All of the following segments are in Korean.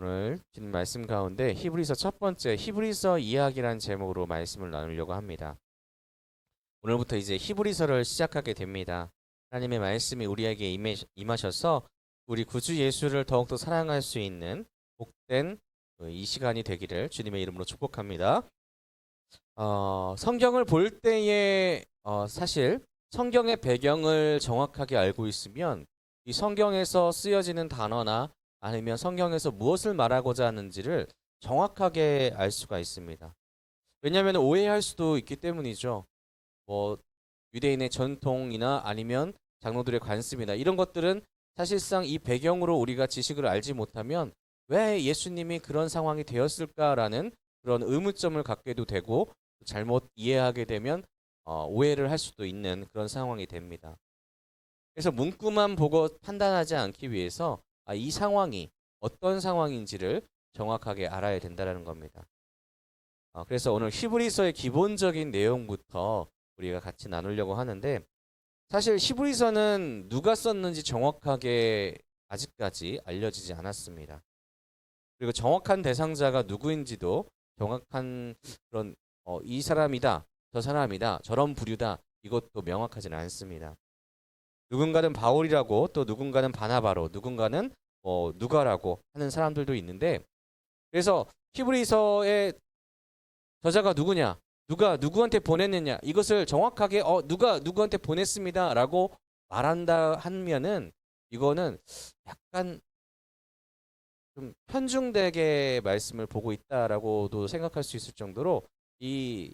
오늘 주신 말씀 가운데 히브리서 첫 번째 히브리서 이야기란 제목으로 말씀을 나누려고 합니다. 오늘부터 이제 히브리서를 시작하게 됩니다. 하나님의 말씀이 우리에게 임하셔서 우리 구주 예수를 더욱더 사랑할 수 있는 복된 이 시간이 되기를 주님의 이름으로 축복합니다. 성경을 볼 때에 사실 성경의 배경을 정확하게 알고 있으면 이 성경에서 쓰여지는 단어나 아니면 성경에서 무엇을 말하고자 하는지를 정확하게 알 수가 있습니다. 왜냐하면 오해할 수도 있기 때문이죠. 뭐 유대인의 전통이나 아니면 장로들의 관습이나 이런 것들은 사실상 이 배경으로 우리가 지식을 알지 못하면 왜 예수님이 그런 상황이 되었을까라는 그런 의문점을 갖게도 되고 잘못 이해하게 되면 오해를 할 수도 있는 그런 상황이 됩니다. 그래서 문구만 보고 판단하지 않기 위해서 이 상황이 어떤 상황인지를 정확하게 알아야 된다는 겁니다. 그래서 오늘 히브리서의 기본적인 내용부터 우리가 같이 나누려고 하는데 사실 히브리서는 누가 썼는지 정확하게 아직까지 알려지지 않았습니다. 그리고 정확한 대상자가 누구인지도 정확한 그런 이 사람이다, 저 사람이다, 저런 부류다 이것도 명확하지는 않습니다. 누군가는 바울이라고 또 누군가는 바나바로 누군가는 누가라고 하는 사람들도 있는데 그래서 히브리서의 저자가 누구냐 누가 누구한테 보냈느냐 이것을 정확하게 누가 누구한테 보냈습니다라고 말한다 하면은 이거는 약간 좀 편중되게 말씀을 보고 있다라고도 생각할 수 있을 정도로 이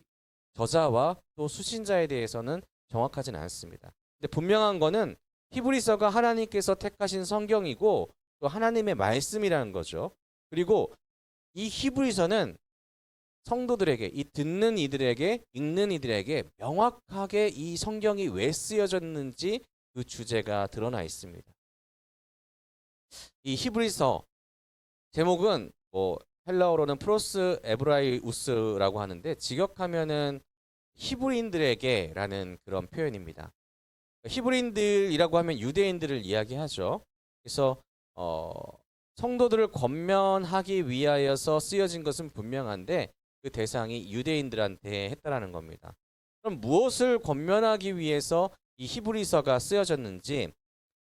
저자와 또 수신자에 대해서는 정확하지는 않습니다. 근데 분명한 거는 히브리서가 하나님께서 택하신 성경이고 또 하나님의 말씀이라는 거죠. 그리고 이 히브리서는 성도들에게, 이 듣는 이들에게, 읽는 이들에게 명확하게 이 성경이 왜 쓰여졌는지 그 주제가 드러나 있습니다. 이 히브리서 제목은 헬라어로는 프로스 에브라이우스라고 하는데 직역하면은 히브리인들에게라는 그런 표현입니다. 히브리인들이라고 하면 유대인들을 이야기하죠. 그래서 성도들을 권면하기 위하여서 쓰여진 것은 분명한데 그 대상이 유대인들한테 했다라는 겁니다. 그럼 무엇을 권면하기 위해서 이 히브리서가 쓰여졌는지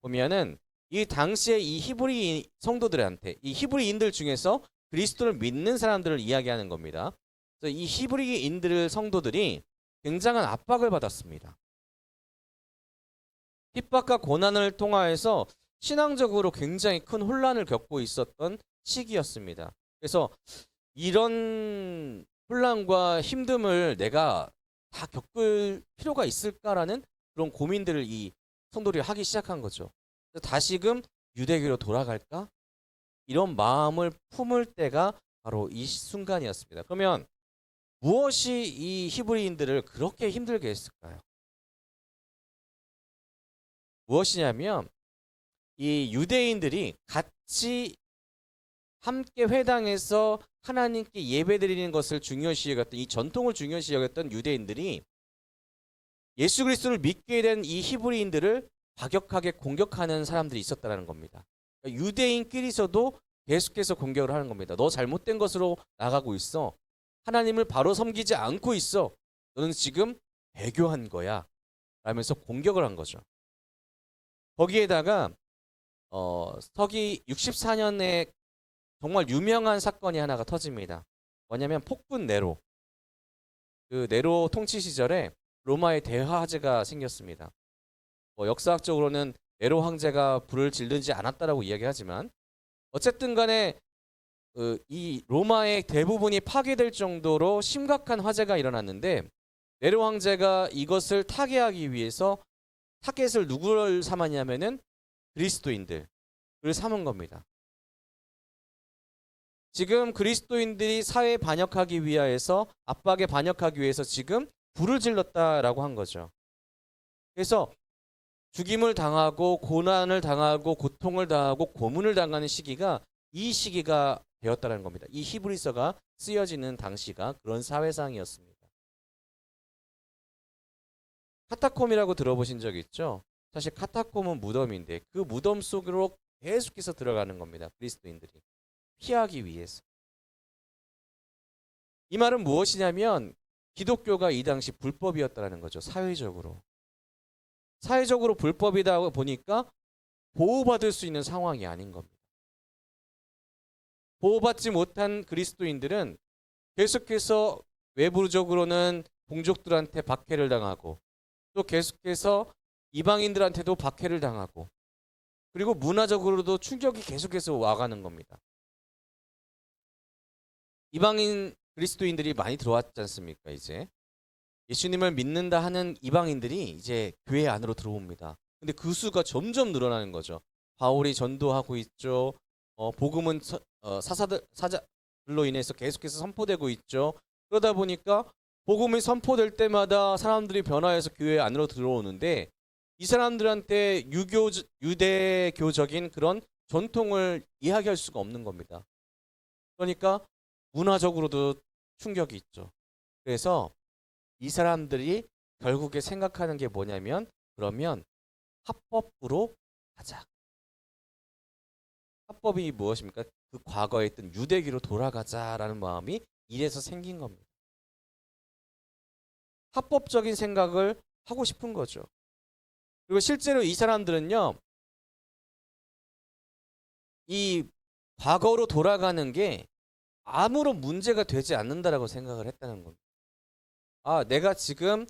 보면은 이 당시에 이 히브리 성도들한테 이 히브리인들 중에서 그리스도를 믿는 사람들을 이야기하는 겁니다. 그래서 이 히브리인들 성도들이 굉장한 압박을 받았습니다. 핍박과 고난을 통하여서 신앙적으로 굉장히 큰 혼란을 겪고 있었던 시기였습니다. 그래서 이런 혼란과 힘듦을 내가 다 겪을 필요가 있을까라는 그런 고민들을 이 성도들이 하기 시작한 거죠. 다시금 유대교로 돌아갈까? 이런 마음을 품을 때가 바로 이 순간이었습니다. 그러면 무엇이 이 히브리인들을 그렇게 힘들게 했을까요? 무엇이냐면 이 유대인들이 같이 함께 회당에서 하나님께 예배드리는 것을 중요시 여겼던 이 전통을 중요시 여겼던 유대인들이 예수 그리스도를 믿게 된 이 히브리인들을 과격하게 공격하는 사람들이 있었다는 겁니다. 그러니까 유대인끼리서도 계속해서 공격을 하는 겁니다. 너 잘못된 것으로 나가고 있어. 하나님을 바로 섬기지 않고 있어. 너는 지금 배교한 거야. 라면서 공격을 한 거죠. 거기에다가 서기 64년에 정말 유명한 사건이 하나가 터집니다. 뭐냐면 폭군 네로. 그 네로 통치 시절에 로마에 대화제가 생겼습니다. 역사학적으로는 네로 황제가 불을 질르지 않았다라고 이야기하지만 어쨌든 간에 이 로마의 대부분이 파괴될 정도로 심각한 화재가 일어났는데 네로 황제가 이것을 타개하기 위해서 타겟을 누구를 삼았냐면은 그리스도인들을 삼은 겁니다. 지금 그리스도인들이 사회에 반역하기 위하여서 압박에 반역하기 위해서 지금 불을 질렀다라고 한 거죠. 그래서 죽임을 당하고 고난을 당하고 고통을 당하고 고문을 당하는 시기가 이 시기가 되었다는 겁니다. 이 히브리서가 쓰여지는 당시가 그런 사회상이었습니다. 카타콤이라고 들어보신 적 있죠? 사실 카타콤은 무덤인데 그 무덤 속으로 계속해서 들어가는 겁니다. 그리스도인들이. 피하기 위해서. 이 말은 무엇이냐면 기독교가 이 당시 불법이었다는 거죠. 사회적으로. 사회적으로 불법이다 보니까 보호받을 수 있는 상황이 아닌 겁니다. 보호받지 못한 그리스도인들은 계속해서 외부적으로는 동족들한테 박해를 당하고 또 계속해서 이방인들한테도 박해를 당하고 그리고 문화적으로도 충격이 계속해서 와가는 겁니다. 이방인 그리스도인들이 많이 들어왔지 않습니까? 이제 예수님을 믿는다 하는 이방인들이 이제 교회 안으로 들어옵니다. 근데 그 수가 점점 늘어나는 거죠. 바울이 전도하고 있죠. 복음은 사자들로 인해서 계속해서 선포되고 있죠. 그러다 보니까 복음이 선포될 때마다 사람들이 변화해서 교회 안으로 들어오는데 이 사람들한테 유대교적인 그런 전통을 이야기할 수가 없는 겁니다. 그러니까 문화적으로도 충격이 있죠. 그래서 이 사람들이 결국에 생각하는 게 뭐냐면 그러면 합법으로 하자. 합법이 무엇입니까? 그 과거에 있던 유대기로 돌아가자라는 마음이 이래서 생긴 겁니다. 합법적인 생각을 하고 싶은 거죠. 그리고 실제로 이 사람들은요, 이 과거로 돌아가는 게 아무런 문제가 되지 않는다라고 생각을 했다는 겁니다. 아, 내가 지금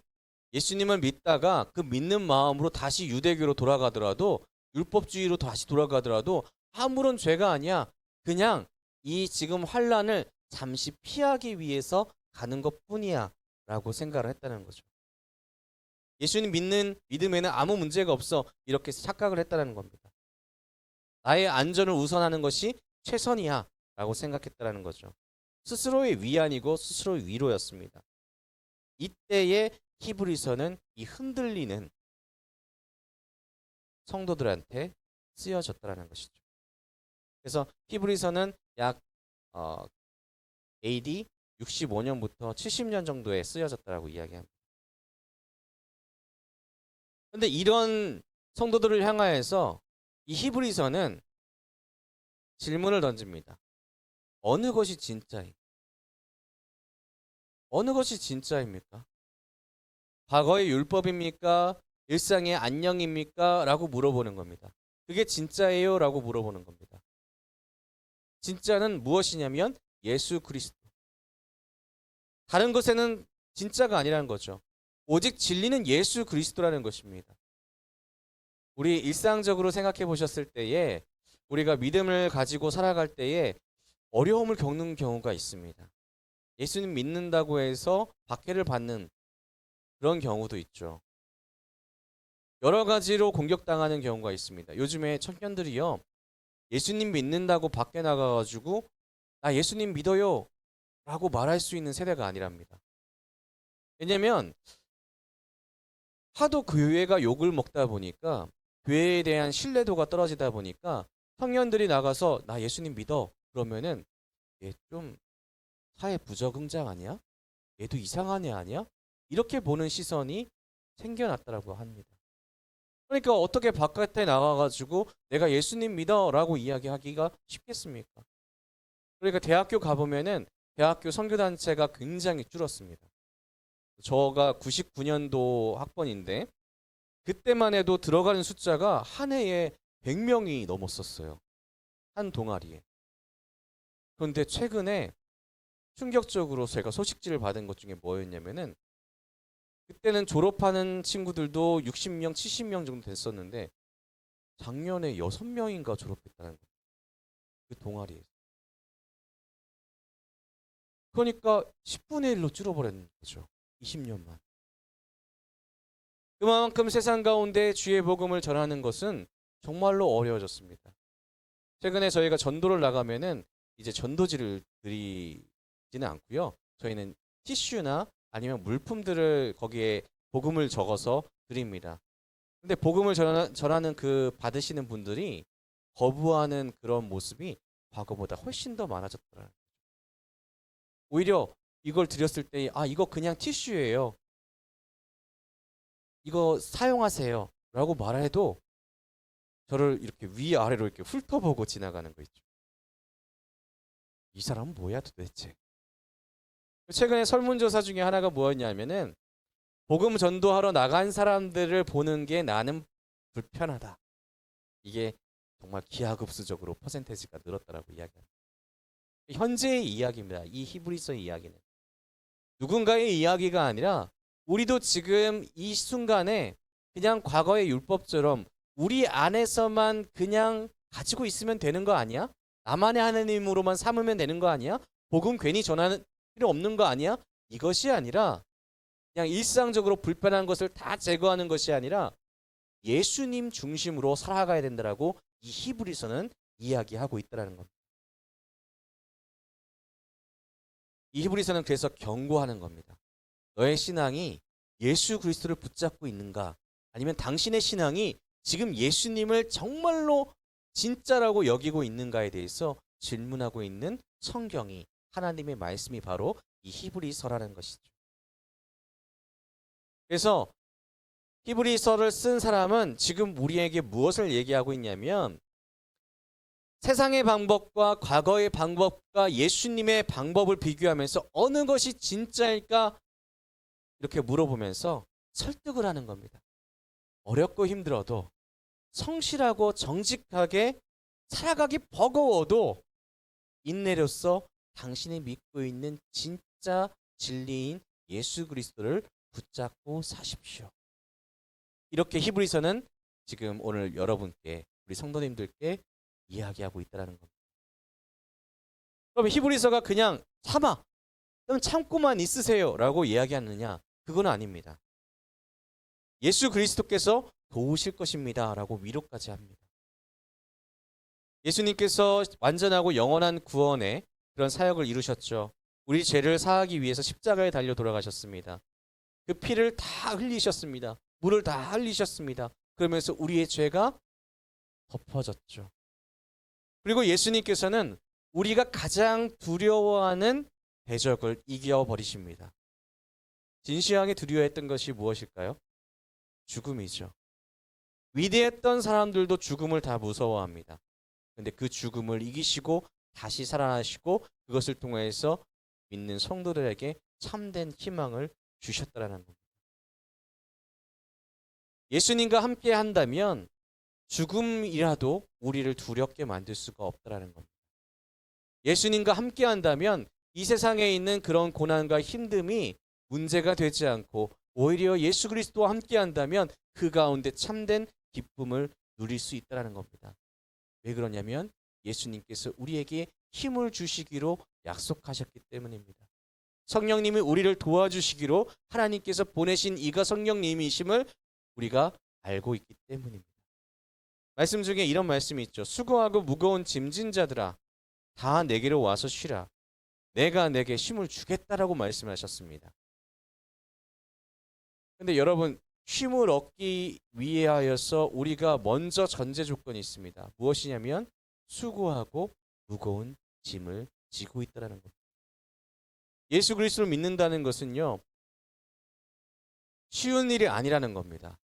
예수님을 믿다가 그 믿는 마음으로 다시 유대교로 돌아가더라도 율법주의로 다시 돌아가더라도 아무런 죄가 아니야. 그냥 이 지금 환란을 잠시 피하기 위해서 가는 것뿐이야 라고 생각을 했다는 거죠. 예수님 믿는 믿음에는 아무 문제가 없어 이렇게 착각을 했다는 겁니다. 나의 안전을 우선하는 것이 최선이야 라고 생각했다는 거죠. 스스로의 위안이고 스스로의 위로였습니다. 이때의 히브리서는 이 흔들리는 성도들한테 쓰여졌다는 것이죠. 그래서 히브리서는 약 AD 65년부터 70년 정도에 쓰여졌다고 이야기합니다. 그런데 이런 성도들을 향하여서 이 히브리서는 질문을 던집니다. 어느 것이 진짜입니까? 어느 것이 진짜입니까? 과거의 율법입니까? 일상의 안녕입니까? 라고 물어보는 겁니다. 그게 진짜예요? 라고 물어보는 겁니다. 진짜는 무엇이냐면 예수 그리스도. 다른 것에는 진짜가 아니라는 거죠. 오직 진리는 예수 그리스도라는 것입니다. 우리 일상적으로 생각해 보셨을 때에 우리가 믿음을 가지고 살아갈 때에 어려움을 겪는 경우가 있습니다. 예수님 믿는다고 해서 박해를 받는 그런 경우도 있죠. 여러 가지로 공격당하는 경우가 있습니다. 요즘에 청년들이요. 예수님 믿는다고 밖에 나가가지고 나 예수님 믿어요 라고 말할 수 있는 세대가 아니랍니다. 왜냐면 하도 교회가 욕을 먹다 보니까 교회에 대한 신뢰도가 떨어지다 보니까 청년들이 나가서 나 예수님 믿어 그러면은 얘 좀 사회 부적응자 아니야? 얘도 이상한 애 아니야? 이렇게 보는 시선이 생겨났다고 합니다. 그러니까 어떻게 바깥에 나가가지고 내가 예수님 믿어라고 이야기하기가 쉽겠습니까? 그러니까 대학교 가보면은 대학교 선교단체가 굉장히 줄었습니다. 저가 99년도 학번인데 그때만 해도 들어가는 숫자가 한 해에 100명이 넘었었어요. 한 동아리에. 그런데 최근에 충격적으로 제가 소식지를 받은 것 중에 뭐였냐면은 그때는 졸업하는 친구들도 60명, 70명 정도 됐었는데 작년에 6명인가 졸업했다는 거예요. 그 동아리에서. 그러니까 10분의 1로 줄어버렸는 거죠. 20년만. 그만큼 세상 가운데 주의 복음을 전하는 것은 정말로 어려워졌습니다. 최근에 저희가 전도를 나가면은 이제 전도지를 드리지는 않고요. 저희는 티슈나 아니면 물품들을 거기에 복음을 적어서 드립니다. 근데 복음을 전하는 그 받으시는 분들이 거부하는 그런 모습이 과거보다 훨씬 더 많아졌더라고요. 오히려 이걸 드렸을 때 이거 그냥 티슈예요. 이거 사용하세요. 라고 말해도 저를 이렇게 위아래로 이렇게 훑어보고 지나가는 거 있죠. 이 사람은 뭐야 도대체? 최근에 설문조사 중에 하나가 뭐였냐면은 복음 전도하러 나간 사람들을 보는 게 나는 불편하다. 이게 정말 기하급수적으로 퍼센테이지가 늘었다라고 이야기합니다. 현재의 이야기입니다. 이 히브리서의 이야기는. 누군가의 이야기가 아니라 우리도 지금 이 순간에 그냥 과거의 율법처럼 우리 안에서만 그냥 가지고 있으면 되는 거 아니야? 나만의 하나님으로만 삼으면 되는 거 아니야? 복음 괜히 전하는 필요 없는 거 아니야? 이것이 아니라 그냥 일상적으로 불편한 것을 다 제거하는 것이 아니라 예수님 중심으로 살아가야 된다라고 이 히브리서는 이야기하고 있다는 겁니다. 이 히브리서는 그래서 경고하는 겁니다. 너의 신앙이 예수 그리스도를 붙잡고 있는가? 아니면 당신의 신앙이 지금 예수님을 정말로 진짜라고 여기고 있는가에 대해서 질문하고 있는 성경이, 하나님의 말씀이 바로 이 히브리서라는 것이죠. 그래서 히브리서를 쓴 사람은 지금 우리에게 무엇을 얘기하고 있냐면 세상의 방법과 과거의 방법과 예수님의 방법을 비교하면서 어느 것이 진짜일까 이렇게 물어보면서 설득을 하는 겁니다. 어렵고 힘들어도 성실하고 정직하게 살아가기 버거워도 인내로서 당신이 믿고 있는 진짜 진리인 예수 그리스도를 붙잡고 사십시오. 이렇게 히브리서는 지금 오늘 여러분께, 우리 성도님들께 이야기하고 있다는 겁니다. 그럼 히브리서가 그냥 참아, 그럼 참고만 있으세요 라고 이야기하느냐? 그건 아닙니다. 예수 그리스도께서 도우실 것입니다 라고 위로까지 합니다. 예수님께서 완전하고 영원한 구원의 그런 사역을 이루셨죠. 우리 죄를 사하기 위해서 십자가에 달려 돌아가셨습니다. 그 피를 다 흘리셨습니다. 물을 다 흘리셨습니다. 그러면서 우리의 죄가 덮어졌죠. 그리고 예수님께서는 우리가 가장 두려워하는 대적을 이겨버리십니다. 진시황이 두려워했던 것이 무엇일까요? 죽음이죠. 위대했던 사람들도 죽음을 다 무서워합니다. 그런데 그 죽음을 이기시고 다시 살아나시고 그것을 통해서 믿는 성도들에게 참된 희망을 주셨다라는 겁니다. 예수님과 함께 한다면 죽음이라도 우리를 두렵게 만들 수가 없다라는 겁니다. 예수님과 함께 한다면 이 세상에 있는 그런 고난과 힘듦이 문제가 되지 않고 오히려 예수 그리스도와 함께 한다면 그 가운데 참된 기쁨을 누릴 수 있다는 겁니다. 왜 그러냐면 예수님께서 우리에게 힘을 주시기로 약속하셨기 때문입니다. 성령님이 우리를 도와주시기로 하나님께서 보내신 이가 성령님이심을 우리가 알고 있기 때문입니다. 말씀 중에 이런 말씀이 있죠. 수고하고 무거운 짐진 자들아 다 내게로 와서 쉬라. 내가 내게 쉼을 주겠다라고 말씀하셨습니다. 근데 여러분, 쉼을 얻기 위하여서 우리가 먼저 전제 조건이 있습니다. 무엇이냐면 수고하고 무거운 짐을 지고 있다는 겁니다. 예수 그리스도를 믿는다는 것은요, 쉬운 일이 아니라는 겁니다.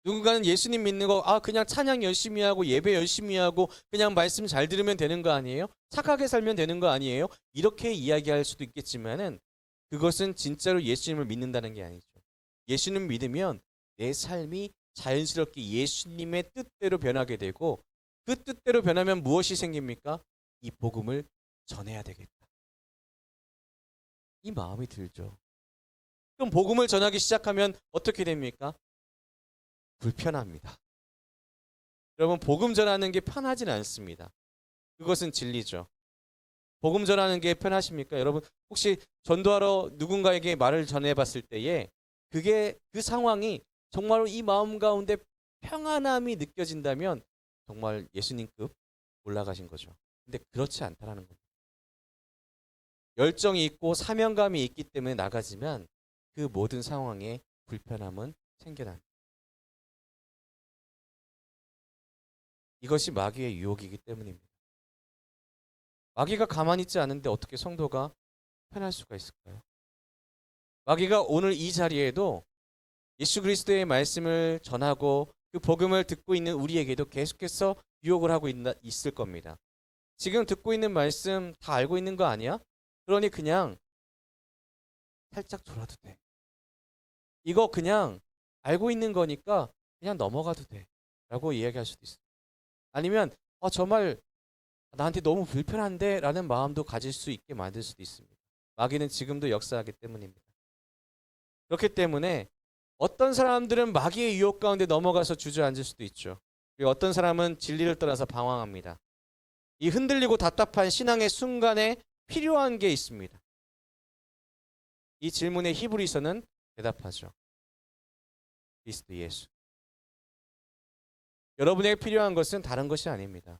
누군가는 예수님 믿는 거 그냥 찬양 열심히 하고 예배 열심히 하고 그냥 말씀 잘 들으면 되는 거 아니에요? 착하게 살면 되는 거 아니에요? 이렇게 이야기할 수도 있겠지만은 그것은 진짜로 예수님을 믿는다는 게 아니죠. 예수님 믿으면 내 삶이 자연스럽게 예수님의 뜻대로 변하게 되고 그 뜻대로 변하면 무엇이 생깁니까? 이 복음을 전해야 되겠다. 이 마음이 들죠. 그럼 복음을 전하기 시작하면 어떻게 됩니까? 불편합니다. 여러분, 복음 전하는 게 편하진 않습니다. 그것은 진리죠. 복음 전하는 게 편하십니까? 여러분, 혹시 전도하러 누군가에게 말을 전해봤을 때에 그게 그 상황이 정말로 이 마음 가운데 평안함이 느껴진다면 정말 예수님급 올라가신 거죠. 근데 그렇지 않다라는 겁니다. 열정이 있고 사명감이 있기 때문에 나가지만 그 모든 상황에 불편함은 생겨납니다. 이것이 마귀의 유혹이기 때문입니다. 마귀가 가만히 있지 않은데 어떻게 성도가 편할 수가 있을까요? 마귀가 오늘 이 자리에도 예수 그리스도의 말씀을 전하고 그 복음을 듣고 있는 우리에게도 계속해서 유혹을 하고 있을 겁니다. 지금 듣고 있는 말씀 다 알고 있는 거 아니야? 그러니 그냥 살짝 졸아도 돼. 이거 그냥 알고 있는 거니까 그냥 넘어가도 돼. 라고 이야기할 수도 있어요. 아니면 저 말 나한테 너무 불편한데 라는 마음도 가질 수 있게 만들 수도 있습니다. 마귀는 지금도 역사하기 때문입니다. 그렇기 때문에 어떤 사람들은 마귀의 유혹 가운데 넘어가서 주저앉을 수도 있죠. 그리고 어떤 사람은 진리를 떠나서 방황합니다. 이 흔들리고 답답한 신앙의 순간에 필요한 게 있습니다. 이 질문에 히브리서는 대답하죠. 그리스도 예수. 여러분에게 필요한 것은 다른 것이 아닙니다.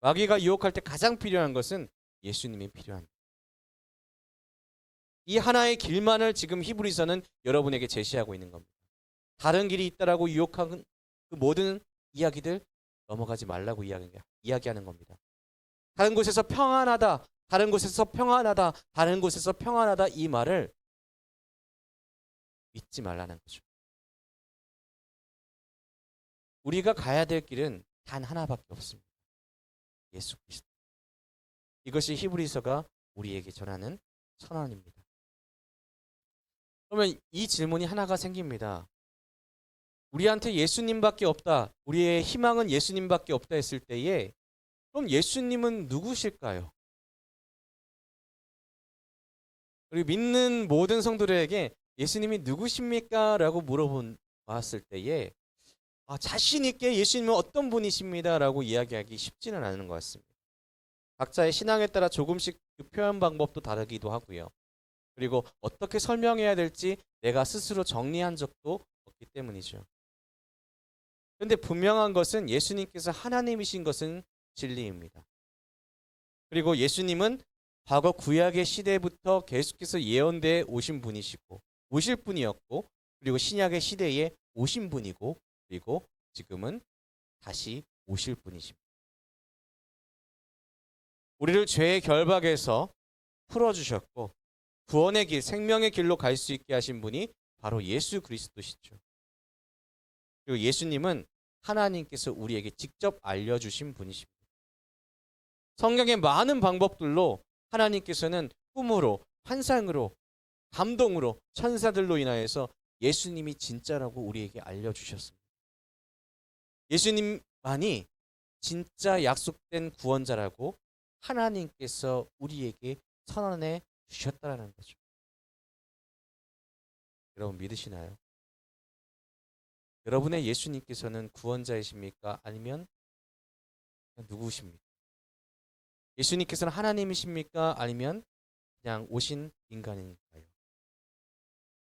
마귀가 유혹할 때 가장 필요한 것은 예수님이 필요합니다. 이 하나의 길만을 지금 히브리서는 여러분에게 제시하고 있는 겁니다. 다른 길이 있다라고 유혹하는 그 모든 이야기들 넘어가지 말라고 이야기하는 겁니다. 다른 곳에서 평안하다, 다른 곳에서 평안하다, 다른 곳에서 평안하다 이 말을 믿지 말라는 거죠. 우리가 가야 될 길은 단 하나밖에 없습니다. 예수 그리스도. 이것이 히브리서가 우리에게 전하는 선언입니다. 그러면 이 질문이 하나가 생깁니다. 우리한테 예수님밖에 없다. 우리의 희망은 예수님밖에 없다 했을 때에 그럼 예수님은 누구실까요? 그리고 믿는 모든 성도들에게 예수님이 누구십니까? 라고 물어봤을 때에 자신 있게 예수님은 어떤 분이십니다. 라고 이야기하기 쉽지는 않은 것 같습니다. 각자의 신앙에 따라 조금씩 그 표현 방법도 다르기도 하고요. 그리고 어떻게 설명해야 될지 내가 스스로 정리한 적도 없기 때문이죠. 그런데 분명한 것은 예수님께서 하나님이신 것은 진리입니다. 그리고 예수님은 과거 구약의 시대부터 계속해서 예언되어 오신 분이시고 오실 분이었고 그리고 신약의 시대에 오신 분이고 그리고 지금은 다시 오실 분이십니다. 우리를 죄의 결박에서 풀어주셨고 구원의 길, 생명의 길로 갈 수 있게 하신 분이 바로 예수 그리스도시죠. 그리고 예수님은 하나님께서 우리에게 직접 알려주신 분이십니다. 성경의 많은 방법들로 하나님께서는 꿈으로, 환상으로, 감동으로, 천사들로 인하여서 예수님이 진짜라고 우리에게 알려주셨습니다. 예수님만이 진짜 약속된 구원자라고 하나님께서 우리에게 선언해 주셨다는 거죠. 여러분 믿으시나요? 여러분의 예수님께서는 구원자이십니까? 아니면 누구십니까? 예수님께서는 하나님이십니까? 아니면 그냥 오신 인간인가요?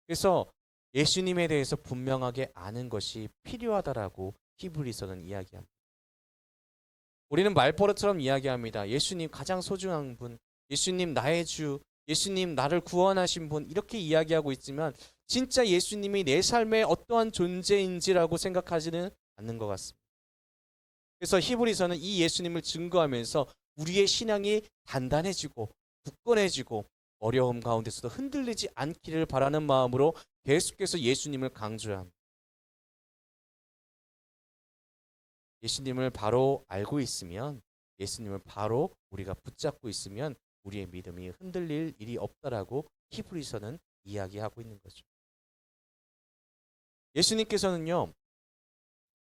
그래서 예수님에 대해서 분명하게 아는 것이 필요하다라고 히브리서는 이야기합니다. 우리는 말버릇처럼 이야기합니다. 예수님 가장 소중한 분, 예수님 나의 주, 예수님 나를 구원하신 분 이렇게 이야기하고 있지만 진짜 예수님이 내 삶의 어떠한 존재인지라고 생각하지는 않는 것 같습니다. 그래서 히브리서는 이 예수님을 증거하면서 우리의 신앙이 단단해지고 굳건해지고 어려움 가운데서도 흔들리지 않기를 바라는 마음으로 계속해서 예수님을 강조합니다. 예수님을 바로 알고 있으면 예수님을 바로 우리가 붙잡고 있으면 우리의 믿음이 흔들릴 일이 없다라고 히브리서는 이야기하고 있는 거죠. 예수님께서는요.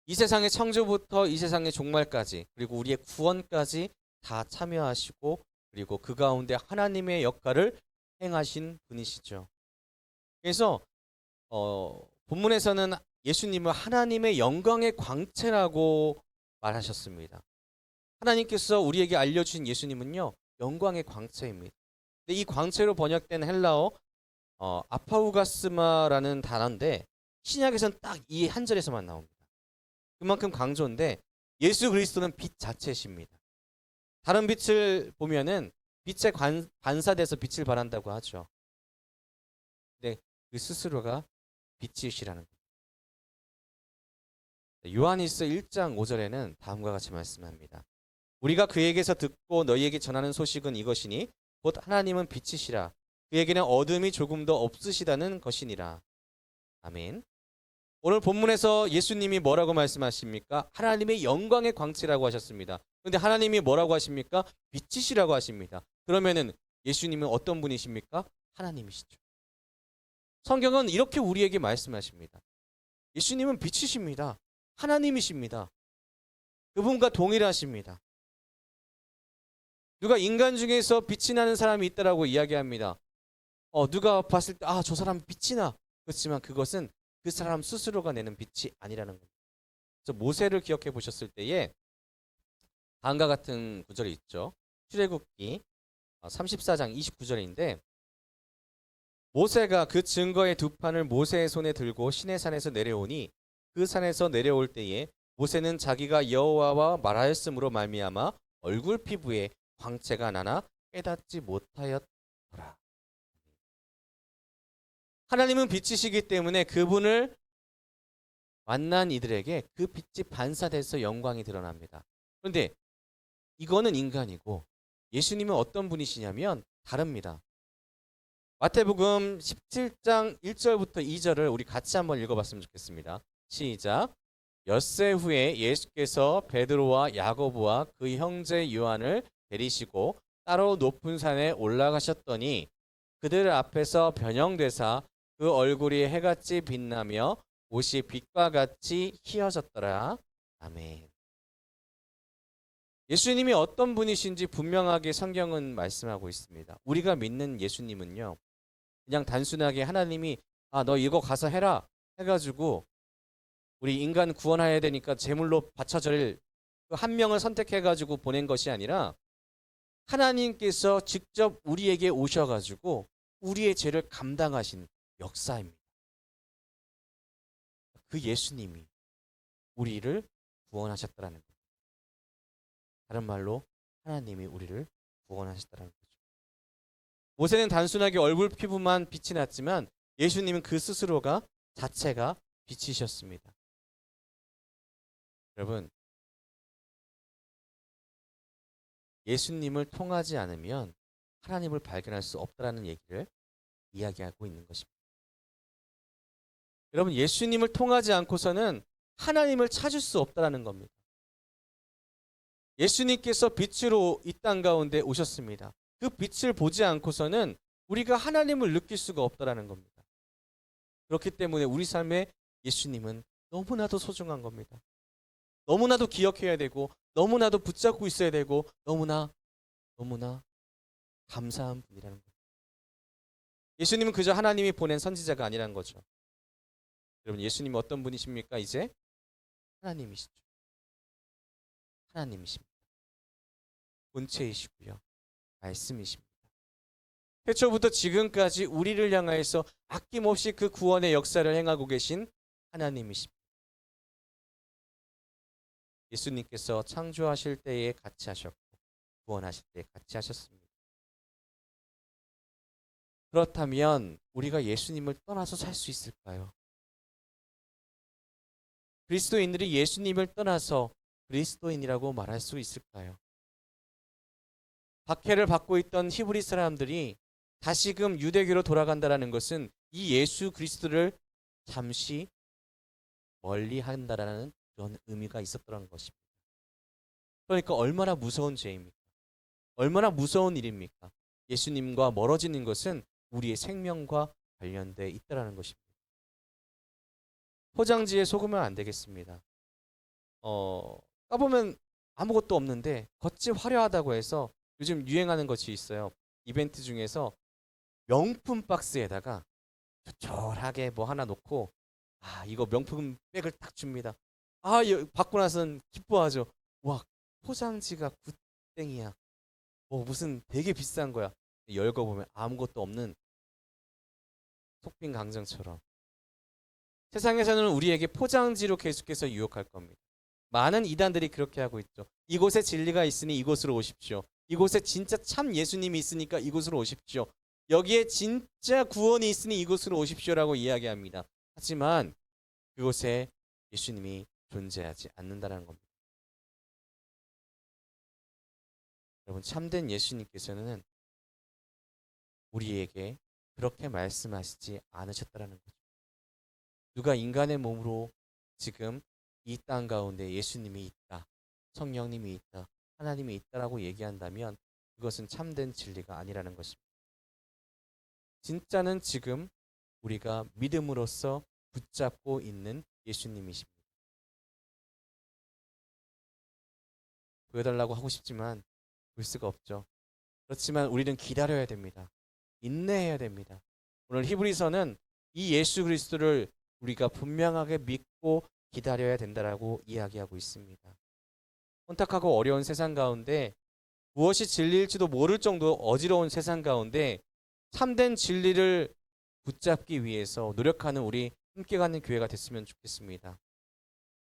이 세상의 창조부터 이 세상의 종말까지 그리고 우리의 구원까지 다 참여하시고 그리고 그 가운데 하나님의 역할을 행하신 분이시죠. 그래서 본문에서는 예수님을 하나님의 영광의 광채라고 말하셨습니다. 하나님께서 우리에게 알려주신 예수님은요. 영광의 광채입니다. 근데 이 광채로 번역된 헬라어 아파우가스마라는 단어인데 신약에서는 딱 이 한 절에서만 나옵니다. 그만큼 강조인데 예수 그리스도는 빛 자체이십니다. 다른 빛을 보면은 빛에 반사돼서 빛을 발한다고 하죠. 근데 그 스스로가 빛이시라는 겁니다. 요한일서 1장 5절에는 다음과 같이 말씀합니다. 우리가 그에게서 듣고 너희에게 전하는 소식은 이것이니 곧 하나님은 빛이시라 그에게는 어둠이 조금도 없으시다는 것이니라. 아멘. 오늘 본문에서 예수님이 뭐라고 말씀하십니까? 하나님의 영광의 광채라고 하셨습니다. 그런데 하나님이 뭐라고 하십니까? 빛이시라고 하십니다. 그러면은 예수님은 어떤 분이십니까? 하나님이시죠. 성경은 이렇게 우리에게 말씀하십니다. 예수님은 빛이십니다. 하나님이십니다. 그분과 동일하십니다. 누가 인간 중에서 빛이 나는 사람이 있다라고 이야기합니다. 누가 봤을 때 저 사람 빛이 나. 그렇지만 그것은 그 사람 스스로가 내는 빛이 아니라는 겁니다. 그래서 모세를 기억해 보셨을 때에 다음과 같은 구절이 있죠. 출애굽기 34장 29절인데 모세가 그 증거의 두 판을 모세의 손에 들고 시내산에서 내려오니 그 산에서 내려올 때에 모세는 자기가 여호와와 말하였으므로 말미암아 얼굴 피부에 광채가 나나 깨닫지 못하였더라. 하나님은 빛이시기 때문에 그분을 만난 이들에게 그 빛이 반사돼서 영광이 드러납니다. 그런데 이거는 인간이고 예수님은 어떤 분이시냐면 다릅니다. 마태복음 17장 1절부터 2절을 우리 같이 한번 읽어봤으면 좋겠습니다. 시작. 엿새 후에 예수께서 베드로와 야고보와 그 형제 요한을 데리시고 따로 높은 산에 올라가셨더니 그들 앞에서 변형되사 그 얼굴이 해같이 빛나며 옷이 빛과 같이 희어졌더라. 아멘. 예수님이 어떤 분이신지 분명하게 성경은 말씀하고 있습니다. 우리가 믿는 예수님은요, 그냥 단순하게 하나님이 너 이거 가서 해라 해가지고 우리 인간 구원해야 되니까 제물로 바쳐드릴 그 한 명을 선택해가지고 보낸 것이 아니라 하나님께서 직접 우리에게 오셔가지고 우리의 죄를 감당하신 역사입니다. 그 예수님이 우리를 구원하셨다라는 거죠. 다른 말로 하나님이 우리를 구원하셨다라는 거죠. 모세는 단순하게 얼굴 피부만 빛이 났지만 예수님은 그 스스로가 자체가 빛이셨습니다. 여러분, 예수님을 통하지 않으면 하나님을 발견할 수 없다라는 얘기를 이야기하고 있는 것입니다. 여러분, 예수님을 통하지 않고서는 하나님을 찾을 수 없다라는 겁니다. 예수님께서 빛으로 이 땅 가운데 오셨습니다. 그 빛을 보지 않고서는 우리가 하나님을 느낄 수가 없다라는 겁니다. 그렇기 때문에 우리 삶에 예수님은 너무나도 소중한 겁니다. 너무나도 기억해야 되고 너무나도 붙잡고 있어야 되고 너무나 감사한 분이라는 겁니다. 예수님은 그저 하나님이 보낸 선지자가 아니라는 거죠. 여러분, 예수님은 어떤 분이십니까? 이제 하나님이시죠. 하나님이십니다. 본체이시고요. 말씀이십니다. 태초부터 지금까지 우리를 향하여서 아낌없이 그 구원의 역사를 행하고 계신 하나님이십니다. 예수님께서 창조하실 때에 같이 하셨고 구원하실 때에 같이 하셨습니다. 그렇다면 우리가 예수님을 떠나서 살 수 있을까요? 그리스도인들이 예수님을 떠나서 그리스도인이라고 말할 수 있을까요? 박해를 받고 있던 히브리 사람들이 다시금 유대교로 돌아간다는 것은 이 예수 그리스도를 잠시 멀리 한다라는 그런 의미가 있었던 것입니다. 그러니까 얼마나 무서운 죄입니까? 얼마나 무서운 일입니까? 예수님과 멀어지는 것은 우리의 생명과 관련돼 있다는 것입니다. 포장지에 속으면 안 되겠습니다. 까보면 아무것도 없는데 겉이 화려하다고 해서 요즘 유행하는 것이 있어요. 이벤트 중에서 명품 박스에다가 조촐하게 뭐 하나 놓고 이거 명품 백을 딱 줍니다. 받고 나서는 기뻐하죠. 와, 포장지가 굿땡이야. 무슨 되게 비싼 거야. 열거보면 아무것도 없는 속빈 강정처럼 세상에서는 우리에게 포장지로 계속해서 유혹할 겁니다. 많은 이단들이 그렇게 하고 있죠. 이곳에 진리가 있으니 이곳으로 오십시오. 이곳에 진짜 참 예수님이 있으니까 이곳으로 오십시오. 여기에 진짜 구원이 있으니 이곳으로 오십시오라고 이야기합니다. 하지만 그곳에 예수님이 존재하지 않는다는 겁니다. 여러분, 참된 예수님께서는 우리에게 그렇게 말씀하시지 않으셨다는 거죠. 누가 인간의 몸으로 지금 이 땅 가운데 예수님이 있다, 성령님이 있다, 하나님이 있다라고 얘기한다면 그것은 참된 진리가 아니라는 것입니다. 진짜는 지금 우리가 믿음으로써 붙잡고 있는 예수님이십니다. 보여달라고 하고 싶지만 볼 수가 없죠. 그렇지만 우리는 기다려야 됩니다. 인내해야 됩니다. 오늘 히브리서는 이 예수 그리스도를 우리가 분명하게 믿고 기다려야 된다라고 이야기하고 있습니다. 혼탁하고 어려운 세상 가운데 무엇이 진리일지도 모를 정도 어지러운 세상 가운데 참된 진리를 붙잡기 위해서 노력하는 우리 함께 가는 교회가 됐으면 좋겠습니다.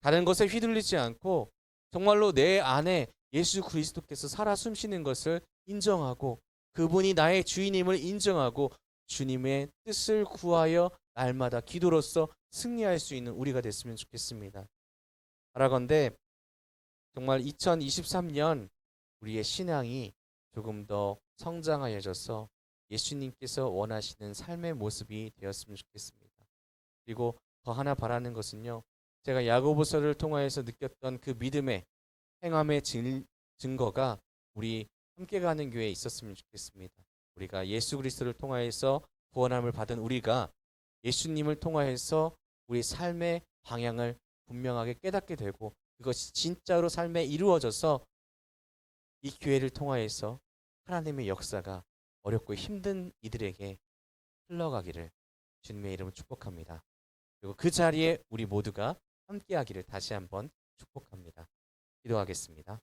다른 것에 휘둘리지 않고 정말로 내 안에 예수 그리스도께서 살아 숨쉬는 것을 인정하고 그분이 나의 주인임을 인정하고 주님의 뜻을 구하여 날마다 기도로서 승리할 수 있는 우리가 됐으면 좋겠습니다. 바라건대 정말 2023년 우리의 신앙이 조금 더 성장하여져서 예수님께서 원하시는 삶의 모습이 되었으면 좋겠습니다. 그리고 더 하나 바라는 것은요. 제가 야고보서를 통하여서 느꼈던 그 믿음의 행함의 증거가 우리 함께 가는 교회에 있었으면 좋겠습니다. 우리가 예수 그리스도를 통하여서 구원함을 받은 우리가 예수님을 통하여서 우리 삶의 방향을 분명하게 깨닫게 되고 그것이 진짜로 삶에 이루어져서 이 기회를 통하여서 하나님의 역사가 어렵고 힘든 이들에게 흘러가기를 주님의 이름으로 축복합니다. 그리고 그 자리에 우리 모두가 함께하기를 다시 한번 축복합니다. 기도하겠습니다.